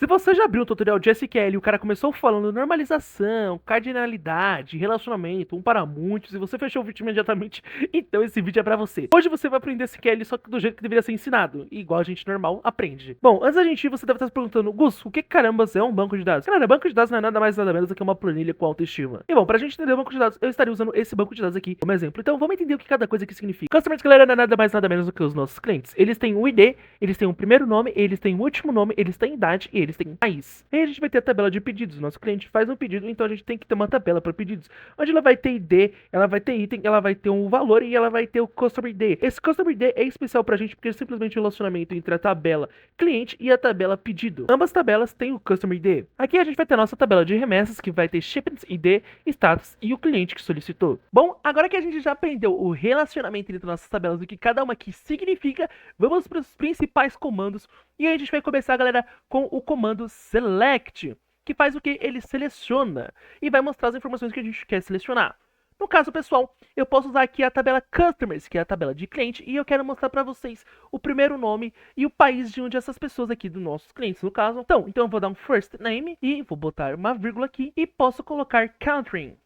Se você já abriu um tutorial de SQL e o cara começou falando normalização, cardinalidade, relacionamento, um para muitos, e você fechou o vídeo imediatamente, então esse vídeo é pra você. Hoje você vai aprender SQL só que do jeito que deveria ser ensinado, igual a gente normal aprende. Bom, antes da gente ir, você deve estar se perguntando, Gus, o que carambas é um banco de dados? Cara, banco de dados não é nada mais nada menos do que uma planilha com autoestima. E bom, pra gente entender o banco de dados, eu estaria usando esse banco de dados aqui como exemplo. Então vamos entender o que cada coisa aqui significa. Customers, galera, não é nada mais nada menos do que os nossos clientes. Eles têm um ID, eles têm um primeiro nome, eles têm um último nome, eles têm idade e eles têm país. Aí a gente vai ter a tabela de pedidos. O nosso cliente faz um pedido, então a gente tem que ter uma tabela para pedidos, onde ela vai ter ID, ela vai ter item, ela vai ter um valor e ela vai ter o Customer ID. Esse Customer ID é especial pra gente porque é simplesmente o relacionamento entre a tabela cliente e a tabela pedido. Ambas tabelas têm o Customer ID. Aqui a gente vai ter a nossa tabela de remessas, que vai ter Shipments ID, Status e o cliente que solicitou. Bom, agora que a gente já aprendeu o relacionamento entre nossas tabelas, o que cada uma aqui significa, vamos para os principais comandos. E aí a gente vai começar, galera, com o comando select, que faz o que? Ele seleciona e vai mostrar as informações que a gente quer selecionar. No caso, pessoal, eu posso usar aqui a tabela Customers, que é a tabela de cliente, e eu quero mostrar para vocês o primeiro nome e o país de onde essas pessoas aqui dos nossos clientes, no caso. Então eu vou dar um first name e vou botar uma vírgula aqui e posso colocar country,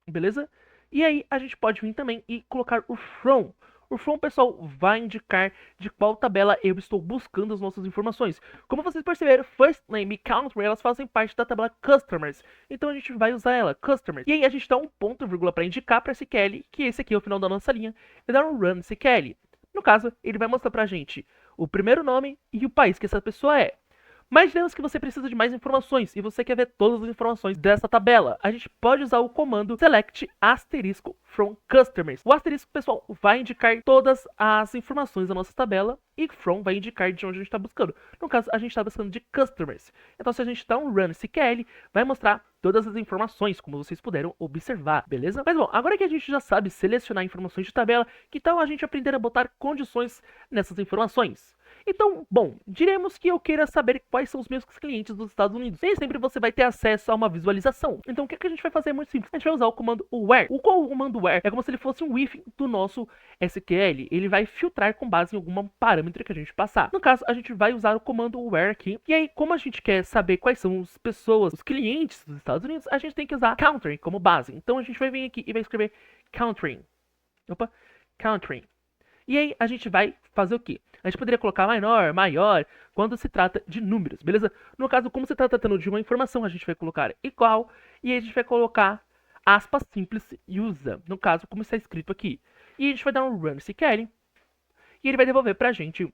beleza? E aí a gente pode vir também e colocar o from. O from, pessoal, vai indicar de qual tabela eu estou buscando as nossas informações. Como vocês perceberam, first name e country, elas fazem parte da tabela customers. Então a gente vai usar ela, customers. E aí a gente dá um ponto, vírgula, para indicar para SQL que esse aqui é o final da nossa linha e dar um run SQL. No caso, ele vai mostrar pra gente o primeiro nome e o país que essa pessoa é. Mas digamos que você precisa de mais informações e você quer ver todas as informações dessa tabela. A gente pode usar o comando select asterisco from customers. O asterisco, pessoal, vai indicar todas as informações da nossa tabela e from vai indicar de onde a gente está buscando. No caso, a gente está buscando de customers. Então, se a gente dá um run SQL, vai mostrar todas as informações, como vocês puderam observar, beleza? Mas bom, agora que a gente já sabe selecionar informações de tabela, que tal a gente aprender a botar condições nessas informações? Então, bom, diremos que eu queira saber quais são os meus clientes dos Estados Unidos. Nem sempre você vai ter acesso a uma visualização. Então, o que a gente vai fazer é muito simples. A gente vai usar o comando where. O comando where é como se ele fosse um if do nosso SQL. Ele vai filtrar com base em algum parâmetro que a gente passar. No caso, a gente vai usar o comando where aqui. E aí, como a gente quer saber quais são as pessoas, os clientes dos Estados Unidos, a gente tem que usar country como base. Então, a gente vai vir aqui e vai escrever country. Opa, country. E aí a gente vai fazer o quê? A gente poderia colocar menor, maior, quando se trata de números, beleza? No caso, como você está tratando de uma informação, a gente vai colocar igual e aí a gente vai colocar aspas simples usa, no caso, como está escrito aqui. E a gente vai dar um run SQL e ele vai devolver pra gente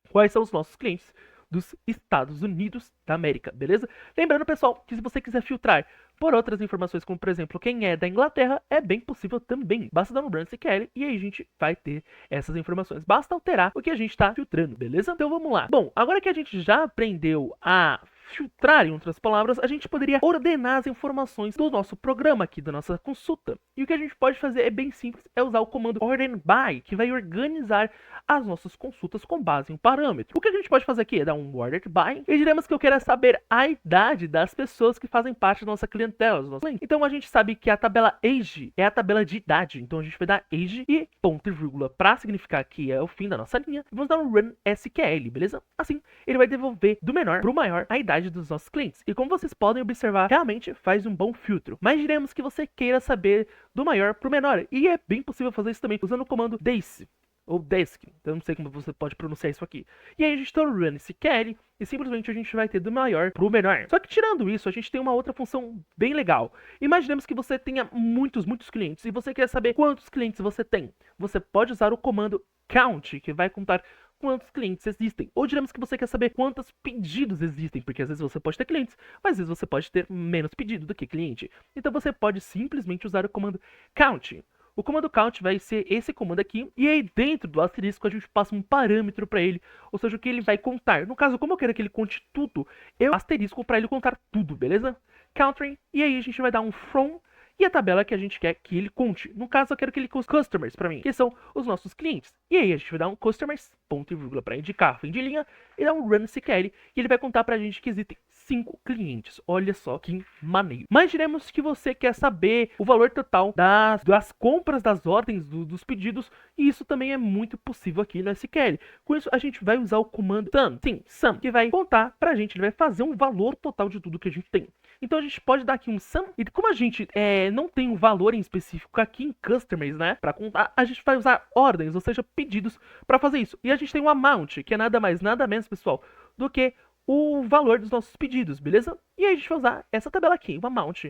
quais são os nossos clientes dos Estados Unidos da América, beleza? Lembrando, pessoal, que se você quiser filtrar por outras informações, como por exemplo, quem é da Inglaterra, é bem possível também. Basta dar um run SQL e aí a gente vai ter essas informações. Basta alterar o que a gente está filtrando, beleza? Então vamos lá. Bom, agora que a gente já aprendeu a filtrar, em outras palavras, a gente poderia ordenar as informações do nosso programa aqui, da nossa consulta. E o que a gente pode fazer é bem simples, é usar o comando order by, que vai organizar as nossas consultas com base em um parâmetro. O que a gente pode fazer aqui é dar um order by, e diremos que eu quero saber a idade das pessoas que fazem parte da nossa clientela. Então a gente sabe que a tabela age é a tabela de idade, então a gente vai dar age e ponto e vírgula para significar que é o fim da nossa linha. Vamos dar um run SQL, beleza? Assim, ele vai devolver do menor para o maior a idade dos nossos clientes. E como vocês podem observar, realmente faz um bom filtro. Mas diremos que você queira saber do maior para o menor. E é bem possível fazer isso também usando o comando dace ou desk, então eu não sei como você pode pronunciar isso aqui. E aí a gente tem o run SQL e simplesmente a gente vai ter do maior para o menor. Só que tirando isso, a gente tem uma outra função bem legal. Imaginemos que você tenha muitos clientes e você quer saber quantos clientes você tem. Você pode usar o comando count, que vai contar quantos clientes existem. Ou diremos que você quer saber quantos pedidos existem, porque às vezes você pode ter clientes, mas às vezes você pode ter menos pedido do que cliente. Então você pode simplesmente usar o comando count. O comando count vai ser esse comando aqui, e aí dentro do asterisco a gente passa um parâmetro para ele, ou seja, o que ele vai contar. No caso, como eu quero que ele conte tudo, eu asterisco para ele contar tudo, beleza? Country, e aí a gente vai dar um from, e a tabela que a gente quer que ele conte. No caso, eu quero que ele conte customers para mim, que são os nossos clientes. E aí a gente vai dar um customers, ponto e vírgula para indicar fim de linha, e dar um run SQL, e ele vai contar pra gente que existem 5 clientes. Olha só que maneiro. Mas diremos que você quer saber o valor total das compras, das ordens, dos pedidos, e isso também é muito possível aqui no SQL. Com isso, a gente vai usar o comando sum, que vai contar pra gente, ele vai fazer um valor total de tudo que a gente tem. Então a gente pode dar aqui um sum, e como a gente não tem um valor em específico aqui em customers, né, para contar, a gente vai usar ordens, ou seja, pedidos, para fazer isso. E a gente tem um amount, que é nada mais, nada menos, pessoal, do que o valor dos nossos pedidos, beleza? E aí a gente vai usar essa tabela aqui, o amount.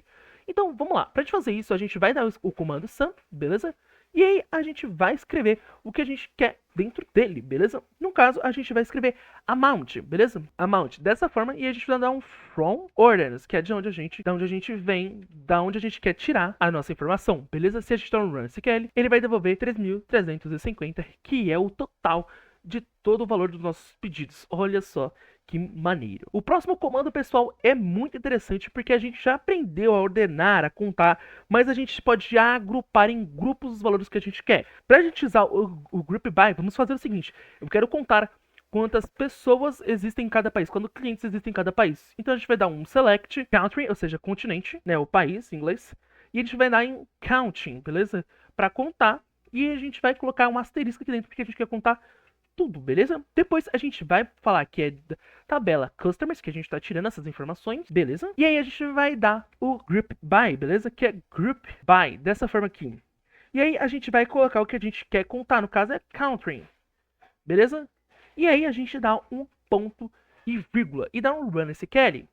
Então vamos lá, para a gente fazer isso, a gente vai dar o comando sum, beleza? E aí a gente vai escrever o que a gente quer dentro dele, beleza? No caso, a gente vai escrever amount, beleza? Amount, dessa forma, e a gente vai dar um from orders, que é de onde a gente vem, da onde a gente quer tirar a nossa informação, beleza? Se a gente der um run SQL, ele vai devolver 3.350, que é o total de todo o valor dos nossos pedidos. Olha só que maneiro. O próximo comando, pessoal, é muito interessante porque a gente já aprendeu a ordenar, a contar, mas a gente pode já agrupar em grupos os valores que a gente quer. Para a gente usar o group by, vamos fazer o seguinte: eu quero contar quantas pessoas existem em cada país, quantos clientes existem em cada país. Então a gente vai dar um select country, ou seja, continente, né, o país em inglês, e a gente vai dar em counting, beleza? Para contar, e a gente vai colocar um asterisco aqui dentro porque a gente quer contar tudo, beleza? Depois a gente vai falar que é da tabela customers, que a gente está tirando essas informações, beleza? E aí a gente vai dar o group by, beleza? Que é group by, dessa forma aqui. E aí a gente vai colocar o que a gente quer contar, no caso é country, beleza? E aí a gente dá um ponto e vírgula e dá um run SQL.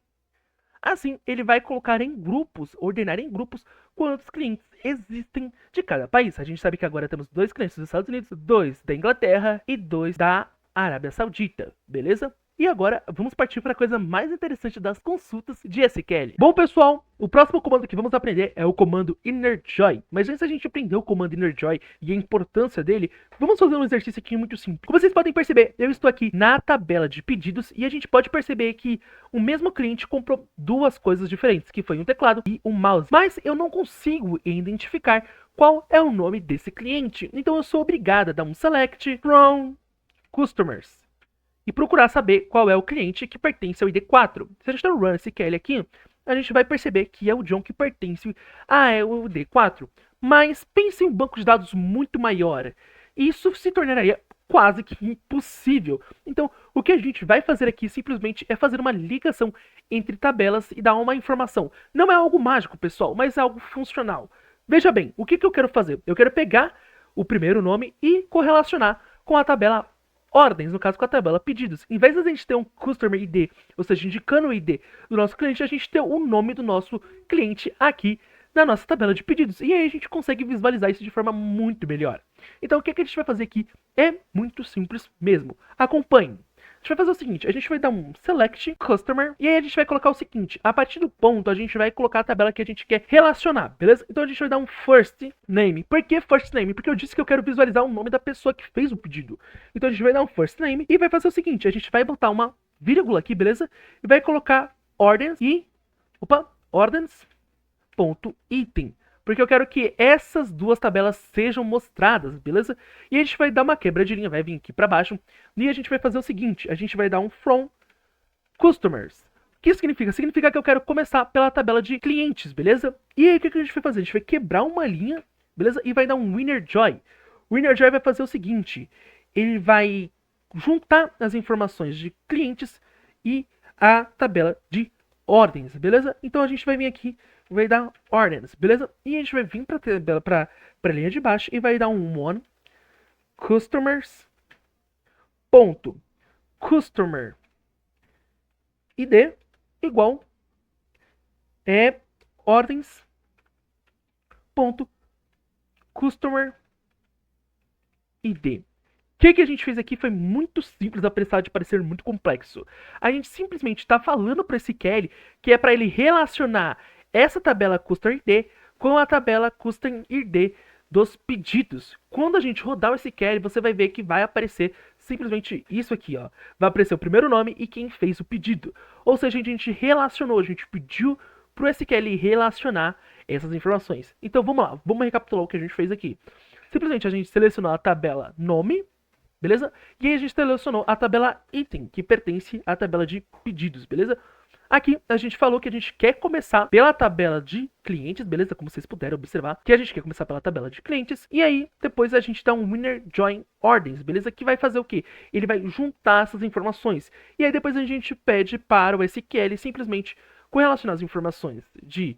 Assim, ele vai colocar em grupos, ordenar em grupos, quantos clientes existem de cada país. A gente sabe que agora temos 2 clientes dos Estados Unidos, 2 da Inglaterra e 2 da Arábia Saudita, beleza? E agora, vamos partir para a coisa mais interessante das consultas de SQL. Bom, pessoal, o próximo comando que vamos aprender é o comando innerJoin. Mas antes da gente aprender o comando innerJoin e a importância dele, vamos fazer um exercício aqui muito simples. Como vocês podem perceber, eu estou aqui na tabela de pedidos e a gente pode perceber que o mesmo cliente comprou 2 coisas diferentes, que foi um teclado e um mouse. Mas eu não consigo identificar qual é o nome desse cliente. Então eu sou obrigado a dar um select from customers e procurar saber qual é o cliente que pertence ao ID4. Se a gente der um run SQL aqui, a gente vai perceber que é o John que pertence ao ID4. Mas pense em um banco de dados muito maior. Isso se tornaria quase que impossível. Então, o que a gente vai fazer aqui simplesmente é fazer uma ligação entre tabelas e dar uma informação. Não é algo mágico, pessoal, mas é algo funcional. Veja bem, o que eu quero fazer? Eu quero pegar o primeiro nome e correlacionar com a tabela ordens, no caso com a tabela pedidos. Em vez de a gente ter um Customer ID, ou seja, indicando o ID do nosso cliente, a gente tem o nome do nosso cliente aqui na nossa tabela de pedidos. E aí a gente consegue visualizar isso de forma muito melhor. Então o que a gente vai fazer aqui é muito simples mesmo. Acompanhe. A gente vai fazer o seguinte, a gente vai dar um select customer e aí a gente vai colocar o seguinte, a partir do ponto a gente vai colocar a tabela que a gente quer relacionar, beleza? Então a gente vai dar um first name. Por que first name? Porque eu disse que eu quero visualizar o nome da pessoa que fez o pedido. Então a gente vai dar um first name e vai fazer o seguinte, a gente vai botar uma vírgula aqui, beleza? E vai colocar ordens e, ordens.item. Porque eu quero que essas 2 tabelas sejam mostradas, beleza? E a gente vai dar uma quebra de linha, vai vir aqui para baixo. E a gente vai fazer o seguinte, a gente vai dar um from customers. O que isso significa? Significa que eu quero começar pela tabela de clientes, beleza? E aí o que a gente vai fazer? A gente vai quebrar uma linha, beleza? E vai dar um innerJoin. O innerJoin vai fazer o seguinte, ele vai juntar as informações de clientes e a tabela de ordens, beleza? Então a gente vai vir aqui, vai dar ordens, beleza? E a gente vai vir para a linha de baixo e vai dar um one customers ponto customer id igual ordens ponto customer id. O que a gente fez aqui foi muito simples, apesar de parecer muito complexo. A gente simplesmente está falando para esse SQL que é para ele relacionar essa tabela custom ID com a tabela custom ID dos pedidos. Quando a gente rodar o SQL, você vai ver que vai aparecer simplesmente isso aqui, ó. Vai aparecer o primeiro nome e quem fez o pedido. Ou seja, a gente relacionou, a gente pediu para o SQL relacionar essas informações. Então vamos lá, vamos recapitular o que a gente fez aqui. Simplesmente a gente selecionou a tabela nome, beleza? E aí a gente selecionou a tabela item, que pertence à tabela de pedidos, beleza? Aqui a gente falou que a gente quer começar pela tabela de clientes, beleza? Como vocês puderam observar, que a gente quer começar pela tabela de clientes. E aí depois a gente dá um winner join ordens, beleza? Que vai fazer o quê? Ele vai juntar essas informações. E aí depois a gente pede para o SQL simplesmente correlacionar as informações de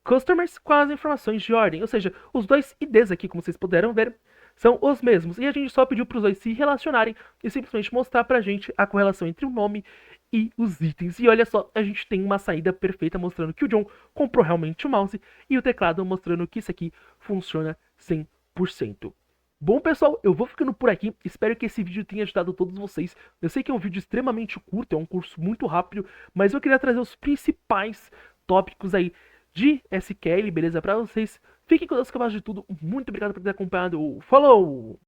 customers com as informações de ordem. Ou seja, os dois IDs aqui, como vocês puderam ver, são os mesmos. E a gente só pediu para os dois se relacionarem e simplesmente mostrar para a gente a correlação entre o nome e os itens. E olha só, a gente tem uma saída perfeita mostrando que o John comprou realmente o mouse e o teclado mostrando que isso aqui funciona 100%. Bom, pessoal, eu vou ficando por aqui. Espero que esse vídeo tenha ajudado todos vocês. Eu sei que é um vídeo extremamente curto, é um curso muito rápido, mas eu queria trazer os principais tópicos aí de SQL, beleza, para vocês. Fiquem com Deus, que eu gosto de tudo. Muito obrigado por ter acompanhado. Falou!